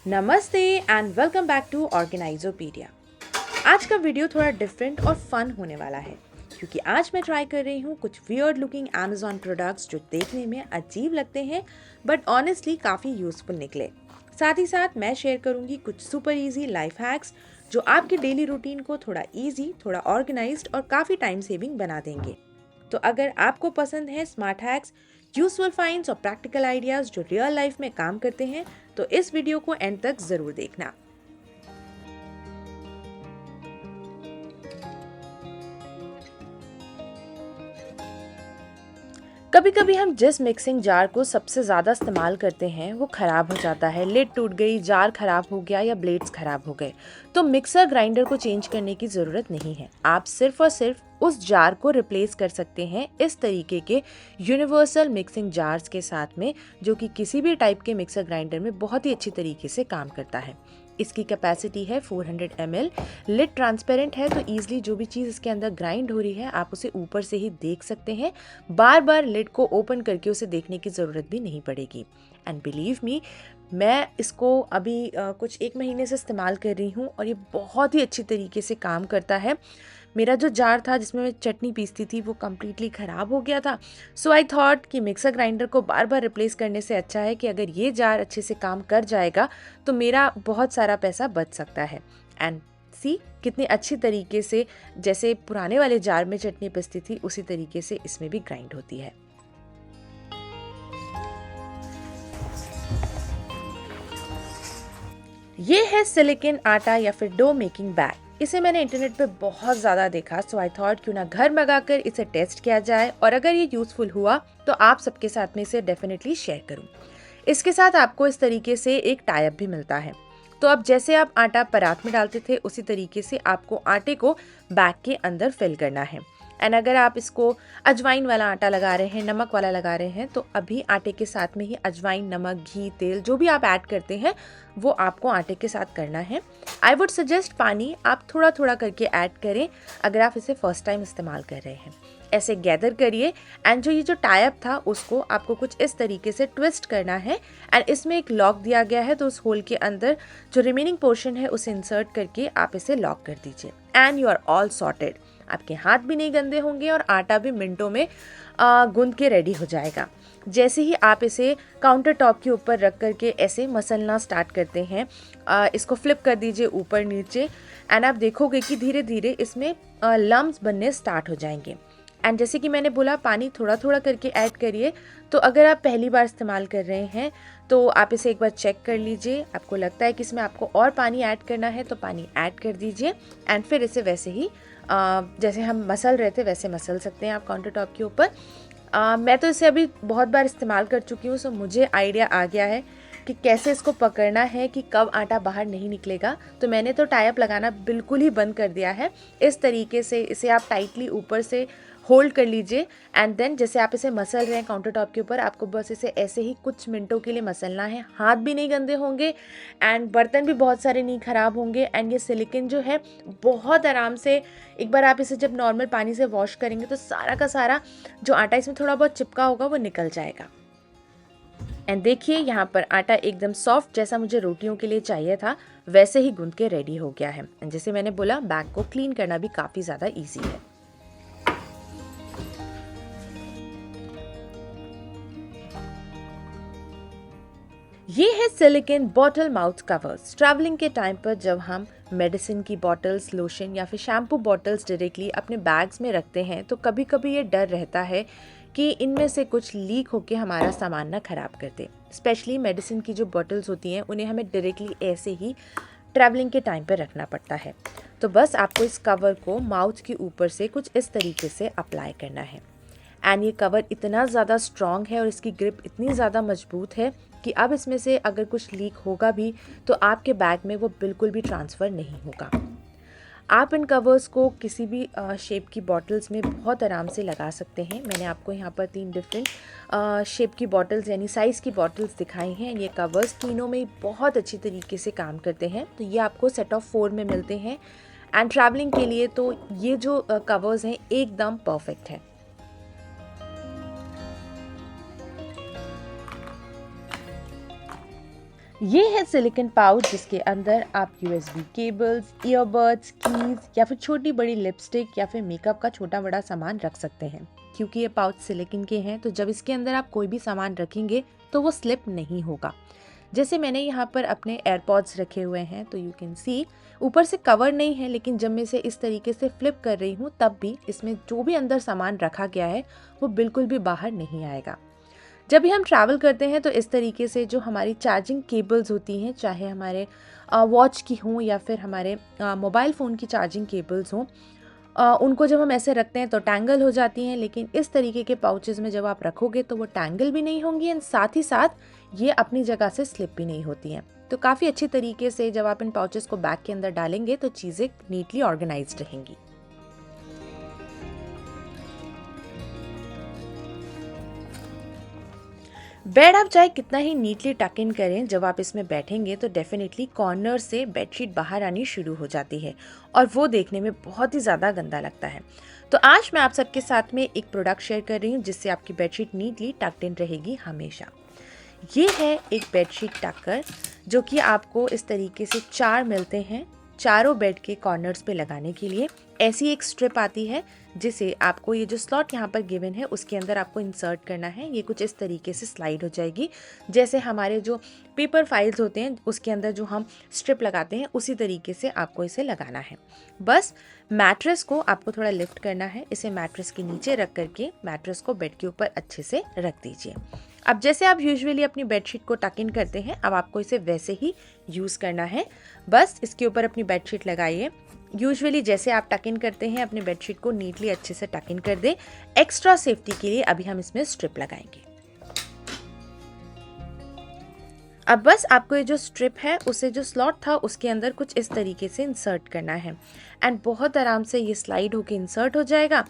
नमस्ते and welcome back to ऑर्गेनाइजोपीडिया। आज का वीडियो थोड़ा डिफरेंट और फन होने वाला है क्योंकि आज मैं ट्राई कर रही हूँ कुछ वियर्ड लुकिंग अमेज़न प्रोडक्ट्स जो देखने में अजीब लगते हैं बट ऑनेस्टली काफ़ी यूजफुल निकले। साथ ही साथ मैं शेयर करूँगी कुछ सुपर इजी लाइफ हैक्स जो आपके डेली रूटीन को थोड़ा इजी, थोड़ा ऑर्गेनाइज्ड और काफ़ी टाइम सेविंग बना देंगे। तो अगर आपको पसंद है स्मार्ट हैक्स, यूजफुल फाइंड्स और प्रैक्टिकल आइडियाज़ जो रियल लाइफ में काम करते हैं तो इस वीडियो को एंड तक ज़रूर देखना। कभी कभी हम जिस मिक्सिंग जार को सबसे ज़्यादा इस्तेमाल करते हैं वो ख़राब हो जाता है, लिड टूट गई, जार ख़राब हो गया या ब्लेड्स ख़राब हो गए। तो मिक्सर ग्राइंडर को चेंज करने की ज़रूरत नहीं है। आप सिर्फ और सिर्फ उस जार को रिप्लेस कर सकते हैं इस तरीके के यूनिवर्सल मिक्सिंग जार्स के साथ में, जो कि किसी भी टाइप के मिक्सर ग्राइंडर में बहुत ही अच्छी तरीके से काम करता है। इसकी कैपेसिटी है 400 ml। लिड ट्रांसपेरेंट है तो ईजिली जो भी चीज़ इसके अंदर ग्राइंड हो रही है आप उसे ऊपर से ही देख सकते हैं। बार बार लिड को ओपन करके उसे देखने की ज़रूरत भी नहीं पड़ेगी। एंड बिलीव मी, मैं इसको अभी कुछ 1 महीने से इस्तेमाल कर रही हूँ और ये बहुत ही अच्छी तरीके से काम करता है। मेरा जो जार था जिसमें मैं चटनी पीसती थी वो कम्प्लीटली ख़राब हो गया था। सो आई थॉट कि मिक्सर ग्राइंडर को बार बार रिप्लेस करने से अच्छा है कि अगर ये जार अच्छे से काम कर जाएगा तो मेरा बहुत सारा पैसा बच सकता है। एंड सी कितनी अच्छी तरीके से जैसे पुराने वाले जार में चटनी पिसती थी उसी तरीके से इसमें भी ग्राइंड होती है। ये है सिलिकॉन आटा या फिर डो मेकिंग बैग। इसे मैंने इंटरनेट पे बहुत ज़्यादा देखा, सो आई थॉट क्यों ना घर मंगाकर इसे टेस्ट किया जाए और अगर ये यूज़फुल हुआ तो आप सबके साथ में इसे डेफिनेटली शेयर करूँ। इसके साथ आपको इस तरीके से एक टाई अप भी मिलता है। तो अब जैसे आप आटा परात में डालते थे उसी तरीके से आपको आटे को बैग के अंदर फिल करना है। एंड अगर आप इसको अजवाइन वाला आटा लगा रहे हैं, नमक वाला लगा रहे हैं, तो अभी आटे के साथ में ही अजवाइन, नमक, घी, तेल जो भी आप ऐड करते हैं वो आपको आटे के साथ करना है। आई वुड सजेस्ट पानी आप थोड़ा थोड़ा करके ऐड करें अगर आप इसे फर्स्ट टाइम इस्तेमाल कर रहे हैं। ऐसे गैदर करिए एंड जो ये जो टाई अप था उसको आपको कुछ इस तरीके से ट्विस्ट करना है। एंड इसमें एक लॉक दिया गया है तो उस होल के अंदर जो रिमेनिंग पोर्शन है उसे इंसर्ट करके आप इसे लॉक कर दीजिए and you are all sorted. आपके हाथ भी नहीं गंदे होंगे और आटा भी मिनटों में गूंद के रेडी हो जाएगा। जैसे ही आप इसे काउंटर टॉप के ऊपर रख करके ऐसे मसलना स्टार्ट करते हैं, इसको फ्लिप कर दीजिए ऊपर नीचे एंड आप देखोगे कि धीरे धीरे इसमें लम्स बनने स्टार्ट हो जाएंगे। एंड जैसे कि मैंने बोला पानी थोड़ा थोड़ा करके ऐड करिए। तो अगर आप पहली बार इस्तेमाल कर रहे हैं तो आप इसे एक बार चेक कर लीजिए, आपको लगता है कि इसमें आपको और पानी ऐड करना है तो पानी ऐड कर दीजिए एंड फिर इसे वैसे ही जैसे हम मसल रहे थे वैसे मसल सकते हैं आप काउंटर टॉप के ऊपर। मैं तो इसे अभी बहुत बार इस्तेमाल कर चुकी हूँ, सो मुझे आइडिया आ गया है कि कैसे इसको पकड़ना है कि कब आटा बाहर नहीं निकलेगा। तो मैंने तो टाई अप लगाना बिल्कुल ही बंद कर दिया है। इस तरीके से इसे आप टाइटली ऊपर से होल्ड कर लीजिए एंड देन जैसे आप इसे मसल रहे हैं काउंटर टॉप के ऊपर, आपको बस इसे ऐसे ही कुछ मिनटों के लिए मसलना है। हाथ भी नहीं गंदे होंगे एंड बर्तन भी बहुत सारे नहीं खराब होंगे एंड ये सिलिकॉन जो है बहुत आराम से, एक बार आप इसे जब नॉर्मल पानी से वॉश करेंगे तो सारा का सारा जो आटा इसमें थोड़ा बहुत चिपका होगा वो निकल जाएगा। एंड देखिए यहाँ पर आटा एकदम सॉफ्ट जैसा मुझे रोटियों के लिए चाहिए था वैसे ही गूंद के रेडी हो गया है। एंड जैसे मैंने बोला बैग को क्लीन करना भी काफ़ी ज़्यादा ईजी है। ये है silicon bottle mouth covers. Travelling के टाइम पर जब हम मेडिसिन की बॉटल्स, लोशन या फिर शैम्पू बॉटल्स डायरेक्टली अपने बैग्स में रखते हैं तो कभी कभी ये डर रहता है कि इनमें से कुछ लीक होकर हमारा सामान ना खराब कर दे। स्पेशली मेडिसिन की जो बॉटल्स होती हैं उन्हें हमें डायरेक्टली ऐसे ही ट्रैवलिंग के टाइम पर रखना पड़ता है। तो बस आपको इस कवर को माउथ के ऊपर से कुछ इस तरीके से अप्लाई करना है। एंड ये कवर इतना ज़्यादा स्ट्रॉन्ग है और इसकी ग्रिप इतनी ज़्यादा मजबूत है कि अब इसमें से अगर कुछ लीक होगा भी तो आपके बैग में वो बिल्कुल भी ट्रांसफ़र नहीं होगा। आप इन कवर्स को किसी भी शेप की बॉटल्स में बहुत आराम से लगा सकते हैं। मैंने आपको यहाँ पर 3 डिफरेंट शेप की बॉटल्स यानी साइज़ की बॉटल्स दिखाई हैं। ये कवर्स तीनों में बहुत अच्छी तरीके से काम करते हैं। तो ये आपको सेट ऑफ 4 में मिलते हैं एंड ट्रैवलिंग के लिए तो ये जो कवर्स हैं एकदम परफेक्ट है। ये है सिलिकॉन पाउच जिसके अंदर आप यूएसबी केबल्स, ईयरबड्स, कीज या फिर छोटी बड़ी लिपस्टिक या फिर मेकअप का छोटा बड़ा सामान रख सकते हैं। क्योंकि ये पाउच सिलिकॉन के हैं तो जब इसके अंदर आप कोई भी सामान रखेंगे तो वो स्लिप नहीं होगा। जैसे मैंने यहाँ पर अपने एयरपॉड्स रखे हुए हैं तो यू कैन सी ऊपर से कवर नहीं है, लेकिन जब मैं इसे इस तरीके से फ्लिप कर रही हूँ तब भी इसमें जो भी अंदर सामान रखा गया है वो बिल्कुल भी बाहर नहीं आएगा। जब भी हम ट्रैवल करते हैं तो इस तरीके से जो हमारी चार्जिंग केबल्स होती हैं, चाहे हमारे वॉच की हों या फिर हमारे मोबाइल फ़ोन की चार्जिंग केबल्स हों, उनको जब हम ऐसे रखते हैं तो टैंगल हो जाती हैं। लेकिन इस तरीके के पाउचेज़ में जब आप रखोगे तो वो टैंगल भी नहीं होंगी एंड साथ ही साथ ये अपनी जगह से स्लिप भी नहीं होती हैं। तो काफ़ी अच्छी तरीके से जब आप इन पाउचेज़ को बैग के अंदर डालेंगे तो चीज़ें नीटली ऑर्गेनाइज्ड रहेंगी। बेड आप चाहे कितना ही नीटली टक इन करें, जब आप इसमें बैठेंगे तो डेफिनेटली कॉर्नर से बेडशीट बाहर आनी शुरू हो जाती है और वो देखने में बहुत ही ज़्यादा गंदा लगता है। तो आज मैं आप सबके साथ में एक प्रोडक्ट शेयर कर रही हूँ जिससे आपकी बेडशीट नीटली टक्ड इन रहेगी हमेशा। ये है एक बेडशीट टक्कर जो कि आपको इस तरीके से 4 मिलते हैं चारों बेड के कॉर्नर्स पे लगाने के लिए। ऐसी एक स्ट्रिप आती है जिसे आपको ये जो स्लॉट यहाँ पर गिवन है उसके अंदर आपको इंसर्ट करना है। ये कुछ इस तरीके से स्लाइड हो जाएगी, जैसे हमारे जो पेपर फाइल्स होते हैं उसके अंदर जो हम स्ट्रिप लगाते हैं उसी तरीके से आपको इसे लगाना है। बस मैट्रेस को आपको थोड़ा लिफ्ट करना है, इसे मैट्रेस के नीचे रख करके मैट्रेस को बेड के ऊपर अच्छे से रख दीजिए। अब जैसे आप यूजुअली अपनी बेडशीट को टक इन करते हैं, अब आपको इसे वैसे ही यूज़ करना है। बस इसके ऊपर अपनी बेडशीट लगाइए। यूजुअली जैसे आप टक इन करते हैं अपनी बेडशीट को नीटली अच्छे से टक इन कर दें। एक्स्ट्रा सेफ्टी के लिए अभी हम इसमें स्ट्रिप लगाएंगे। अब बस आपको ये जो स्ट्रिप है उसे जो स्लॉट था उसके अंदर कुछ इस तरीके से इंसर्ट करना है एंड बहुत आराम से ये स्लाइड होके इंसर्ट हो जाएगा।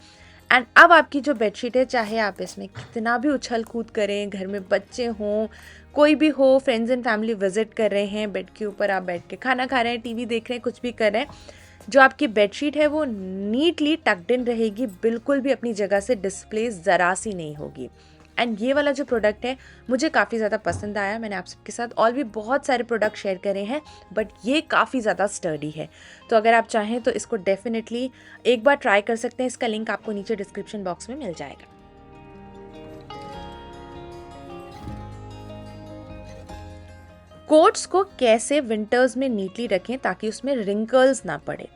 एंड अब आपकी जो बेडशीट है, चाहे आप इसमें कितना भी उछल कूद करें, घर में बच्चे हों, कोई भी हो, फ्रेंड्स एंड फैमिली विजिट कर रहे हैं, बेड के ऊपर आप बैठ के खाना खा रहे हैं, टीवी देख रहे हैं, कुछ भी कर रहे हैं, जो आपकी बेडशीट है वो नीटली टक्ड इन रहेगी, बिल्कुल भी अपनी जगह से डिस्प्लेस ज़रा सी नहीं होगी। एंड ये वाला जो प्रोडक्ट है मुझे काफ़ी ज़्यादा पसंद आया। मैंने आप सबके साथ और भी बहुत सारे प्रोडक्ट शेयर करे हैं बट ये काफ़ी ज़्यादा स्टर्डी है। तो अगर आप चाहें तो इसको डेफिनेटली एक बार ट्राई कर सकते हैं। इसका लिंक आपको नीचे डिस्क्रिप्शन बॉक्स में मिल जाएगा। कोट्स को कैसे विंटर्स में नीटली रखें ताकि उसमें रिंकल्स ना पड़े।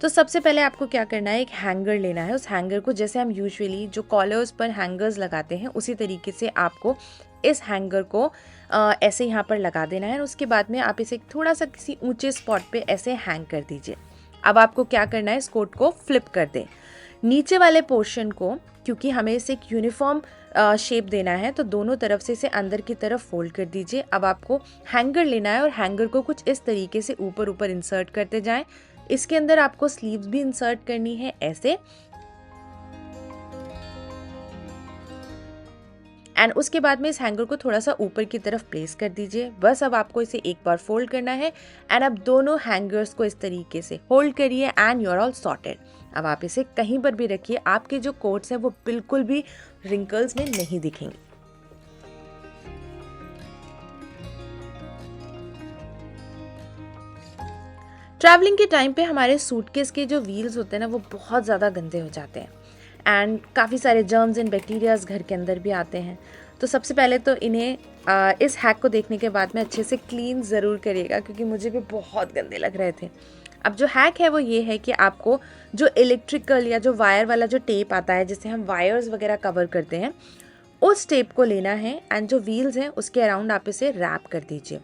तो सबसे पहले आपको क्या करना है, एक हैंगर लेना है। उस हैंगर को जैसे हम यूजुअली जो कॉलर्स पर हैंगर्स लगाते हैं उसी तरीके से आपको इस हैंगर को ऐसे यहाँ पर लगा देना है। और उसके बाद में आप इसे थोड़ा सा किसी ऊंचे स्पॉट पे ऐसे हैंग कर दीजिए। अब आपको क्या करना है, इस कोट को फ्लिप कर दें। नीचे वाले पोर्शन को, क्योंकि हमें इसे एक यूनिफॉर्म शेप देना है, तो दोनों तरफ से इसे अंदर की तरफ फोल्ड कर दीजिए। अब आपको हैंगर लेना है और हैंगर को कुछ इस तरीके से ऊपर ऊपर इंसर्ट करते जाएं। इसके अंदर आपको स्लीव्स भी इंसर्ट करनी है ऐसे, एंड उसके बाद में इस हैंगर को थोड़ा सा ऊपर की तरफ प्लेस कर दीजिए। बस अब आपको इसे एक बार फोल्ड करना है एंड अब दोनों हैंगर्स को इस तरीके से होल्ड करिए and you are all sorted. अब आप इसे कहीं पर भी रखिए, आपके जो कोट्स हैं वो बिल्कुल भी रिंकल्स में नहीं दिखेंगे। ट्रैवलिंग के टाइम पे हमारे सूटकेस के जो व्हील्स होते हैं ना वो बहुत ज़्यादा गंदे हो जाते हैं एंड काफ़ी सारे जर्म्स एंड बैक्टीरियाज घर के अंदर भी आते हैं। तो सबसे पहले तो इन्हें इस हैक को देखने के बाद में अच्छे से क्लीन ज़रूर करिएगा, क्योंकि मुझे भी बहुत गंदे लग रहे थे। अब जो हैक है वो ये है कि आपको जो इलेक्ट्रिकल या जो वायर वाला जो टेप आता है जिससे हम वायर्स वगैरह कवर करते हैं, उस टेप को लेना है एंड जो व्हील्स हैं उसके अराउंड आप इसे रैप कर दीजिए।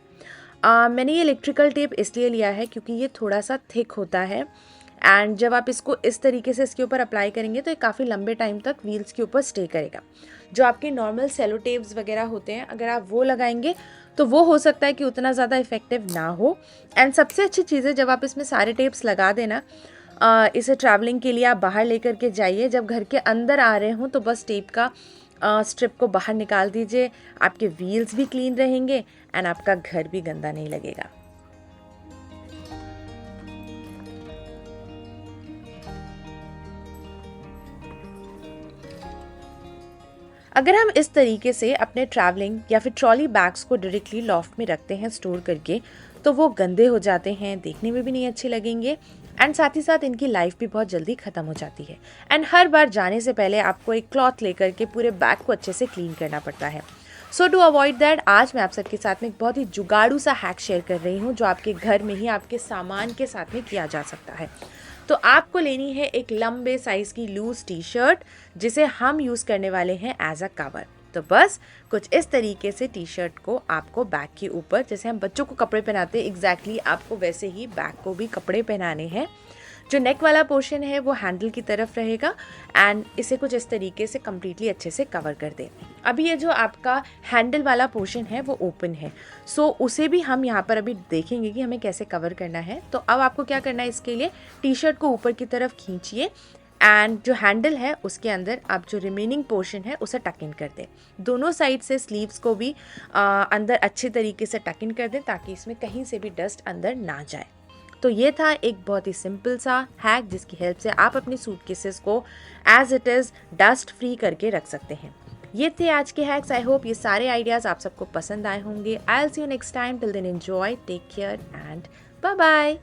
मैंने ये इलेक्ट्रिकल टेप इसलिए लिया है क्योंकि ये थोड़ा सा थिक होता है एंड जब आप इसको इस तरीके से इसके ऊपर अप्लाई करेंगे तो ये काफ़ी लंबे टाइम तक व्हील्स के ऊपर स्टे करेगा। जो आपके नॉर्मल सेलो टेप्स वगैरह होते हैं, अगर आप वो लगाएंगे तो वो हो सकता है कि उतना ज़्यादा इफेक्टिव ना हो। एंड सबसे अच्छी चीज़ है, जब आप इसमें सारे टेप्स लगा देना, इसे ट्रैवलिंग के लिए आप बाहर लेकर के जाइए, जब घर के अंदर आ रहे हों तो बस टेप का स्ट्रिप को बाहर निकाल दीजिए। आपके व्हील्स भी क्लीन रहेंगे एंड आपका घर भी गंदा नहीं लगेगा। अगर हम इस तरीके से अपने ट्रैवलिंग या फिर ट्रॉली बैग्स को डायरेक्टली लॉफ्ट में रखते हैं स्टोर करके, तो वो गंदे हो जाते हैं, देखने में भी नहीं अच्छे लगेंगे एंड साथ ही साथ इनकी लाइफ भी बहुत जल्दी ख़त्म हो जाती है। एंड हर बार जाने से पहले आपको एक क्लॉथ लेकर के पूरे बैग को अच्छे से क्लीन करना पड़ता है। सो टू अवॉइड दैट, आज मैं आप सबके साथ में एक बहुत ही जुगाड़ू सा हैक शेयर कर रही हूँ जो आपके घर में ही आपके सामान के साथ में किया जा सकता है। तो आपको लेनी है एक लंबे साइज़ की लूज टी शर्ट जिसे हम यूज़ करने वाले हैं एज अ कवर। तो बस कुछ इस तरीके से टी शर्ट को आपको बैग के ऊपर, जैसे हम बच्चों को कपड़े पहनाते हैं एग्जैक्टली आपको वैसे ही बैग को भी कपड़े पहनाने हैं। जो नेक वाला पोर्शन है वो हैंडल की तरफ रहेगा एंड इसे कुछ इस तरीके से कम्प्लीटली अच्छे से कवर कर दें। अभी ये जो आपका हैंडल वाला पोर्शन है वो ओपन है, सो उसे भी हम यहाँ पर अभी देखेंगे कि हमें कैसे कवर करना है। तो अब आपको क्या करना है, इसके लिए टी शर्ट को ऊपर की तरफ खींचिए एंड जो हैंडल है उसके अंदर आप जो रिमेनिंग पोर्शन है उसे टक इन कर दें। दोनों साइड से स्लीव्स को भी अंदर अच्छे तरीके से टक इन कर दें ताकि इसमें कहीं से भी डस्ट अंदर ना जाए। तो ये था एक बहुत ही सिंपल सा हैक जिसकी हेल्प से आप अपनी सूटकेसेस को as it is dust free करके रख सकते हैं। ये थे आज के हैक्स। आई होप ये सारे आइडियाज़ आप सबको पसंद आए होंगे। I will see you next time. Till then enjoy, take care and bye bye.